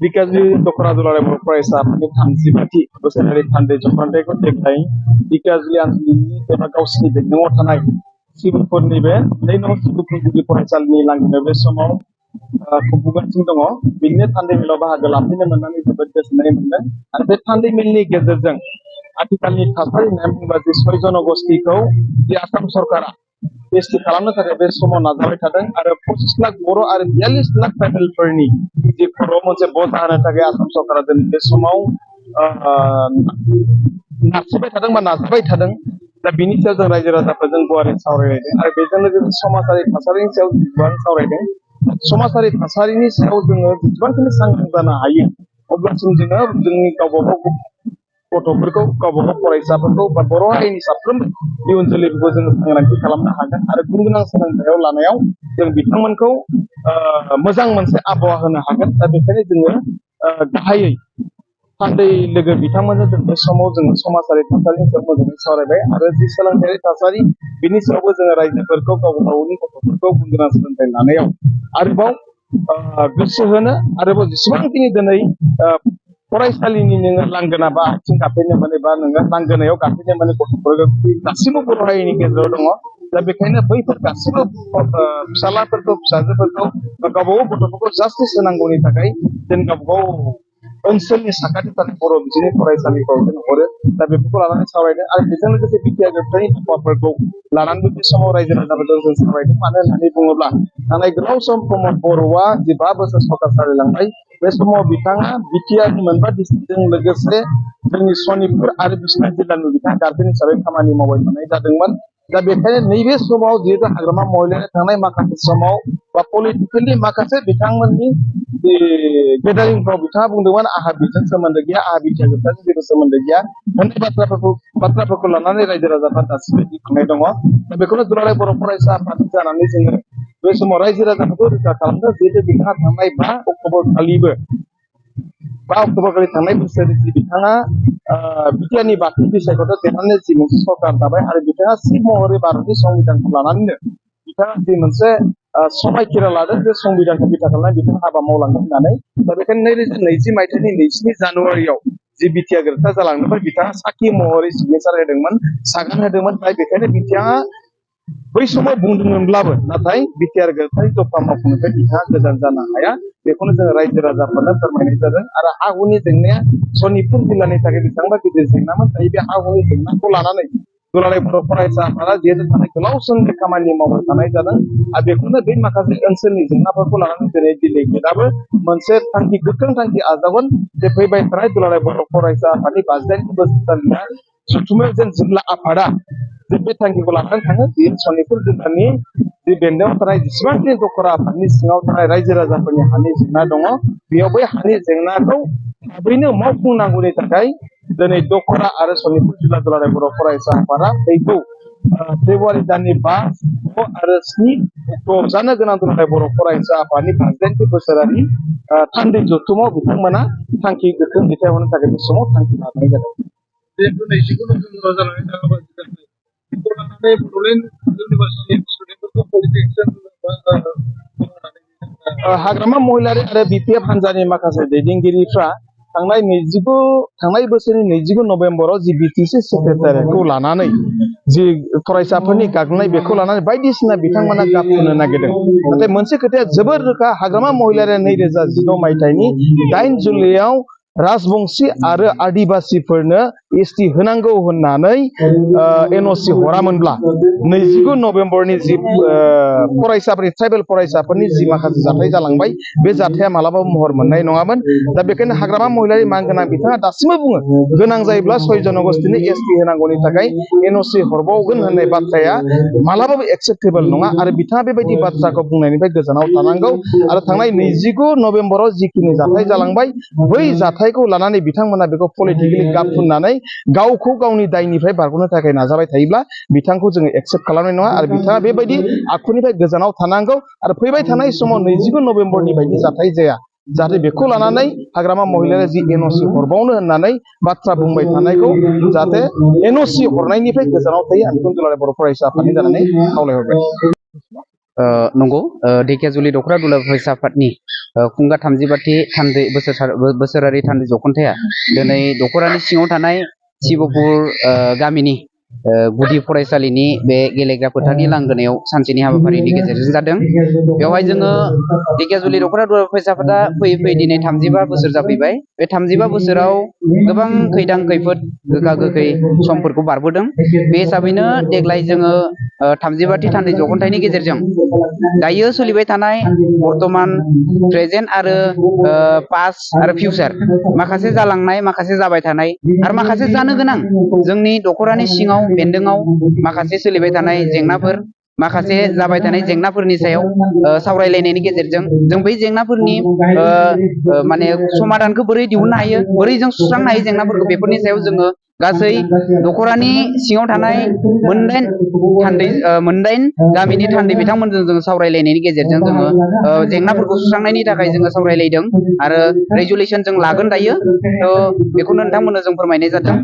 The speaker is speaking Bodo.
बिकाजि दखरा दुलाराय बर' फरायसा आफादनि 35थि बोसोरारि थान्दै जौगाथायखौ देग्लाय बिकाजि आनसलिकनि एबा गावसिनि बेंखनाव थानाय सिबुलफोरनि बे 2 नं सिबुलफोर गुदि फरायसालिनि लांगोनायाव बे समाव खुंफुंगासिनो दङ। बिदिनो थान्दै मेलाव बाहागो लाफैनो मोननानै जोबोद गोजोननाय मोनदों आरो बे थान्दै मेलनि गेजेरजों आथिखालनि थासारि होननानै बुङोब्ला जे 6 जनगोष्ठीखौ जे आसाम सरकारा एसटि खालामनो थाखाय बे समाव नाजाबाय थादों आरो 25 लाख बर' आरो 42 लाख ट्राइबेलफोरनि जे खर'आव मोनसे बजा होनो थाखाय आसाम सरकारा दिनै बे समाव नारसिबाय थादों बा नाजाबाय थादों। दा बिनि सायाव जों रायजो राजाफोरजों गुवारै सावरायलायदों आरो बेजों लोगोसे समाजारि थासारिनि सायाव गोबां सावरायदों। समाजारि थासारिनि सायाव जोङो जेसेबांखिनि सांग्रां जानो हायो अब्लासिम जोङो जोंनि गावबागाव गथ'फोरखौ गावबागाव फरायसाफोरखौ बा बर' हारिनि साफ्रोमबो इयुन जोलैफोरखौ जोङो सांग्रांथि खालामनो हागोन आरो गुन गोनां सोलोंथायाव लानायाव जों बिथांमोनखौ मोजां मोनसे आबहावा होनो हागोन। दा बेखायनो जोङो गाहायै थान्दै लोगो बिथांमोनजों जों बे समाव जोङो समाजारि थासारिनि सायाव मोजाङै सावरायबाय आरो जि सोलोंथायारि थासारि बिनि सायावबो जोङो रायजोफोरखौ गावबा गावनि गथ'फोरखौ गुन गोनां सोलोंथाइ लानायाव आरोबाव गोसो होनो आरोबाव जेसेबांखिनि दिनै फरायसालिनि नोङो लांगोना बा आथिं गाफेरनो मोनो बा नोङो लांगोनायाव गाफेरनो मोनो गथ'फोर गासिबो बर' हारिनि गेजेराव दङ। दा बेखायनो बैफोर गासिबो फिसालाफोरखौ फिसाजोफोरखौ गावबागाव गथ'फोरखौ जास्टिस होनांगौनि थाखाय जों गावबागाव ओनसोलनि साखाथि थानाय बर' बिजोंनि फरायसालिफ्राव जों हरो। दा बेफोरखौ लानानै सावरायदों आरो बेजों लोगोसे बिटिआर गोरोबथानि आफादफोरखौ लानानैबो बे समाव रायजो राजाफोरजों जों सावरायदों। मानो होननानै बुङोब्ला थांनाय गोलाव सम प्रमद बर'आ जि 5 बोसोर सरकार सालायलांबाय बे समाव बिथाङा बिटिआरनि मोनबा डिस्ट्रिक्टजों लोगोसे जोंनि सनितपुर आरो बिश्वनाथ जिल्लानि बिथाङा गारजेन हिसाबै खामानि मावबाय थानाय जादोंमोन। दा बेखायनो नैबे समाव जिहेतु हाग्रामा महिलारि थांनाय माखासे समाव बा पलिटिकेलि माखासे बिथांमोननि गेदारिंफ्राव बिथाङा बुंदोंमोन आंहा बिजों सोमोन्दो गैया, आंहा बिटिआर गोरोबथाजों जेबो सोमोन्दो गैया होननाय बाथ्राफोरखौ लानानै रायजो राजाफ्रा दासिमबो गिखांनाय दङ। दा बेखौनो दुलाराय बर' फरायसा आफाद जानानै जोङो बे समाव रायजो राजाफोरखौ रैखा खालामदों। जिहेतु बिथाङा थांनाय 5 अक्ट'बर खालि थांनाय बोसोर जि बिथाङा बिटिआरनि बाथौ बिसायख'थि देरनानै जि मोनसे सरकार दाबाय आरो बिथाङा चिफ महरै भारतनि संबिधानखौ लानानैनो बिथाङा जि मोनसे समायखिरा लादों बे संबिधानखौ बिथा खालामनानै बिथाङा हाबा मावलांगोन होननानै। दा बेखायनो 2020 मायथाइनि 2 जानुवारियाव जि बिटिआर गोरोबथा जालांदोंमोन बिथाङा साखि महरै सिगनेसार होदोंमोन, सागान होदोंमोन। दा बेखायनो बिथाङा बै समाव बुंदोंमोनब्लाबो नाथाय बिटिआर गोरोबथानि दफा मावफुंनिफ्राय बिथाङा गोजान जानो हाया। बेखौनो जोङो रायजो राजाफोरनो फोरमायनाय जादों आरो हा हुनि जेंनाया सनितपुर जिल्लानि थाखाय बेसेबांबा गिदिर जेंनामोन। दायो बे हा हुनि जेंनाखौ लानानै दुलाराय बर' फरायसा आफादा जिहेतु थानाय गोलाव समनि खामानि मावबाय थानाय जादों आरो बेखौनो बे माखासे ओनसोलनि जेंनाफोरखौ लानानै दिनै दिल्लीगेटआबो मोनसे थांखि गोख्रों थांखि आजावगोन जे फैबाय थानाय दुलाराय बर' फरायसा आफादनि 52 बोसोरसालिया जथुम्मायाव जों जिल्ला आफादा बे थांखिखौ लानानै थाङो। बे सनितपुर जिल्लानि जि बेन्दोंआव थानाय जेसेबांखिनि दखरा आफादनि सिङाव थानाय रायजो राजाफोरनि हानि जेंना दङ बेयाव बै हानि जेंनाखौ थाबैनो मावफुंनांगौनि थाखाय दिनै दखरा आरो सनितपुर जिल्ला दुलाराय बर' फरायसा आफादा फैगौ फेब्रुवारि दाननि 5, 6 आरो 7 अक्ट'आव जानो गोनां दुलाराय बर' फरायसा आफादनि 52 बोसोरारि थान्दै जथुमाव बिथांमोना थांखि गोख्रों दैथायहरनो थाखाय बे समाव थांखि लानाय जादों। जिहेतु 29 नभेम्बराव जानानै थाङोबा बेखौ लानानै बड'लेण्ड इउनिभार्सिटिनि स्टुडेन्टफोरखौ पलिटिक्सजों हाग्रामा महिलारि आरो बिपिएफ हान्जानि माखासे दैदेनगिरिफ्रा थांनाय बोसोरनि 29 नभेम्बराव जि बिटिसि सेक्रेटारियेटखौ लानानै जि फरायसाफोरनि गाग्लोबनाय बेखौ लानानै बायदिसिना बिथांमोना गाबफुनो नागिरदों। नाथाय मोनसे खोथाया जोबोर रोखा, हाग्रामा महिलारिया 2016 मायथाइनि 8 जुलाइआव राजबंसि आरो आदिबासिफोरनो एसटि होनांगौ होननानै एनअसि हरामोनब्ला 29 नभेम्बरनि जि फरायसाफोरनि ट्राइबेल फरायसाफोरनि जि माखासे जाथाय जालांबाय बे जाथाया मालाबाबो महर मोननाय नङामोन। दा बेखायनो हाग्रामा महिलारि मानगोनां बिथाङा दासिमबो बुङो गोनां जायोब्ला 6 जनगोष्ठीनो एसटि होनांगौनि थाखाय एनअसि हरबावगोन होननाय बाथ्राया मालाबाबो एक्सेप्टेबल नङा आरो बिथाङा बेबायदि बाथ्राखौ बुंनायनिफ्राय गोजानाव थानांगौ आरो थांनाय 29 नभेम्बराव जिखिनि जाथाय जालांबाय बै जाथायखौ लानानै बिथांमोना बेखौ पलिटिकेलि गाब फुननानै गावखौ गावनि दायनिफ्राय बारग'नो थाखाय नाजाबाय थायोब्ला बिथांखौ जोङो एक्सेप्ट खालामनाय नङा आरो बिथाङा बेबायदि आखुनिफ्राय गोजानाव थानांगौ आरो फैबाय थानाय समाव 29 नभेम्बरनि बायदि जाथाय जाया जाहाथे बेखौ लानानै हाग्रामा महिलारिया जि एनअसि हरबावनो होननानै बाथ्रा बुंबाय थानायखौ जाहाथे एनअसि हरनायनिफ्राय गोजानाव थायो आं बेखौ दुलाराय बर' फरायसा आफादनि जानानै खावलायहरबाय। नंगौ ढेकियाजुलि दख'रा दुला फरायसा आफादनि खुंगा 30बाथि थान्दै बोसोरारि थान्दै जखन्थाया दिनै दख'रानि सिङाव थानाय शिबपुर गामिनि गुदि फरायसालिनि बे गेलेग्रा फोथारनि लांगोनायाव सानसेनि हाबाफारिनि गेजेरजों जादों। बेवहाय जोङो ढेकियाजुलि दख'रा दुला फरायसा आफादा फैयै फैयै दिनै 35 बोसोर जाफैबाय। बे 35 बोसोराव गोबां खैदां खैफोद गोखा गोखै समफोरखौ बारबोदों। बे हिसाबैनो देग्लाय जोङो 35थि थान्दै जखन्थाइनि गेजेरजों दायो सोलिबाय थानाय बर्तमान प्रेजेन्ट आरो पास्ट आरो फिउचार माखासे जालांनाय माखासे जाबाय थानाय आरो माखासे जानो गोनां जोंनि दख'रानि सिङाव बेन्दोङाव माखासे सोलिबाय थानाय जेंनाफोर माखासे जाबाय थानाय जेंनाफोरनि सायाव सावरायलायनायनि गेजेरजों जों बै जेंनाफोरनि माने समाधानखौ बोरै दिहुननो हायो, बोरै जों सुस्रांनो हायो जेंनाफोरखौ, बेफोरनि सायाव जोङो गासै दख'रानि सिङाव थानाय मोनदाइन गामिनि थान्दै बिथांमोनजों जोङो सावरायलायनायनि गेजेरजों जोङो जेंनाफोरखौ सुस्रांनायनि थाखाय जोङो सावरायलायदों आरो रेजुलेसन जों लागोन दायो। थ' बेखौनो नोंथांमोननो जों फोरमायनाय जादों।